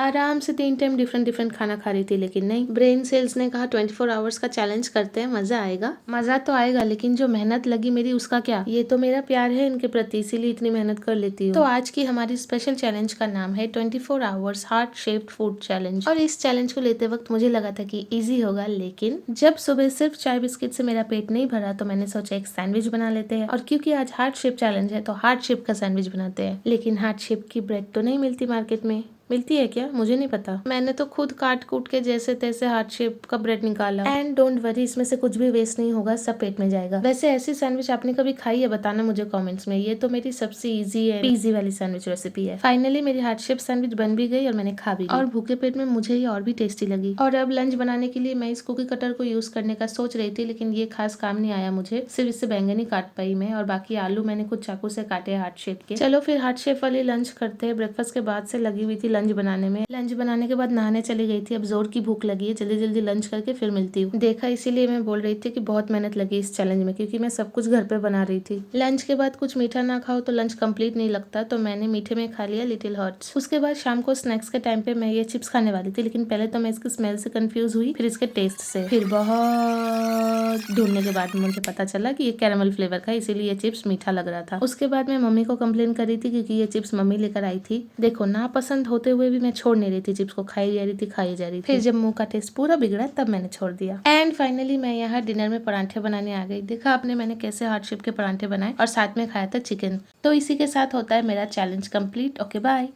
आराम से 3 time different different खाना खा रही थी, लेकिन नहीं, ब्रेन सेल्स ने कहा 24 आवर्स का चैलेंज करते हैं, मजा आएगा। मजा तो आएगा, लेकिन जो मेहनत लगी मेरी उसका क्या। ये तो मेरा प्यार है इनके प्रति, इसीलिए इतनी मेहनत कर लेती हूँ। तो आज की हमारी स्पेशल चैलेंज का नाम है 24 hours heart shaped food challenge. और इस चैलेंज को लेते वक्त मुझे लगा था कि इजी होगा, लेकिन जब सुबह सिर्फ चाय बिस्किट से मेरा पेट नहीं भरा तो मैंने सोचा एक सैंडविच बना लेते हैं। और क्योंकि आज हार्ट शेप चैलेंज है तो हार्ट शेप का सैंडविच बनाते हैं। लेकिन हार्ट शेप की ब्रेड तो नहीं मिलती मार्केट में, मिलती है क्या मुझे नहीं पता। मैंने तो खुद काट कूट के जैसे तैसे हार्ट शेप का ब्रेड निकाला। एंड डोंट वरी, इसमें से कुछ भी वेस्ट नहीं होगा, सब पेट में जाएगा। वैसे ऐसी सैंडविच आपने कभी खाई है, बताना मुझे कमेंट्स में। ये तो मेरी सबसे इजी है, इजी वाली सैंडविच रेसिपी है। फाइनली मेरी हार्ट शेप सैंडविच बन भी गई और मैंने खा भी ली। और भूखे पेट में मुझे ये और भी टेस्टी लगी। और अब लंच बनाने के लिए मैं इस कुकी कटर को यूज करने का सोच रही थी, लेकिन ये खास काम नहीं आया मुझे। सिर्फ इससे बैंगन ही काट पाई मैं, और बाकी आलू मैंने कुछ चाकू से काटे हार्ट शेप के। चलो फिर हार्ट शेप वाली लंच करते हैं। ब्रेकफास्ट के बाद से लगी हुई थी लंच बनाने में। लंच बनाने के बाद नहाने चली गई थी। अब जोर की भूख लगी है, जल्दी जल्दी लंच करके फिर मिलती हूँ। देखा, इसीलिए मैं बोल रही थी कि बहुत मेहनत लगी इस चैलेंज में, क्योंकि मैं सब कुछ घर पे बना रही थी। लंच के बाद कुछ मीठा ना खाओ तो लंच कंप्लीट नहीं लगता, तो मैंने मीठे में खा लिया लिटिल हर्ट्स। उसके बाद शाम को स्नैक्स के टाइम पे मैं ये चिप्स खाने वाली थी, लेकिन पहले तो मैं इसकी स्मेल से कंफ्यूज हुई, फिर इसके टेस्ट से। फिर बहुत ढूंढने के बाद मुझे पता चला कि ये कैरेमल फ्लेवर का, इसीलिए ये चिप्स मीठा लग रहा था। उसके बाद मैं मम्मी को कंप्लेन कर रही थी, क्योंकि ये चिप्स मम्मी लेकर आई थी। देखो, ना पसंद होते हुए भी मैं छोड़ नहीं रही थी चिप्स को, खाई जा रही थी। फिर जब मुंह का टेस्ट पूरा बिगड़ा तब मैंने छोड़ दिया। एंड फाइनली मैं यहाँ डिनर में परांठे बनाने आ गई। देखा आपने मैंने कैसे हार्ट शेप के परांठे बनाए और साथ में खाया था चिकन। तो इसी के साथ होता है मेरा चैलेंज कंप्लीट। Okay bye.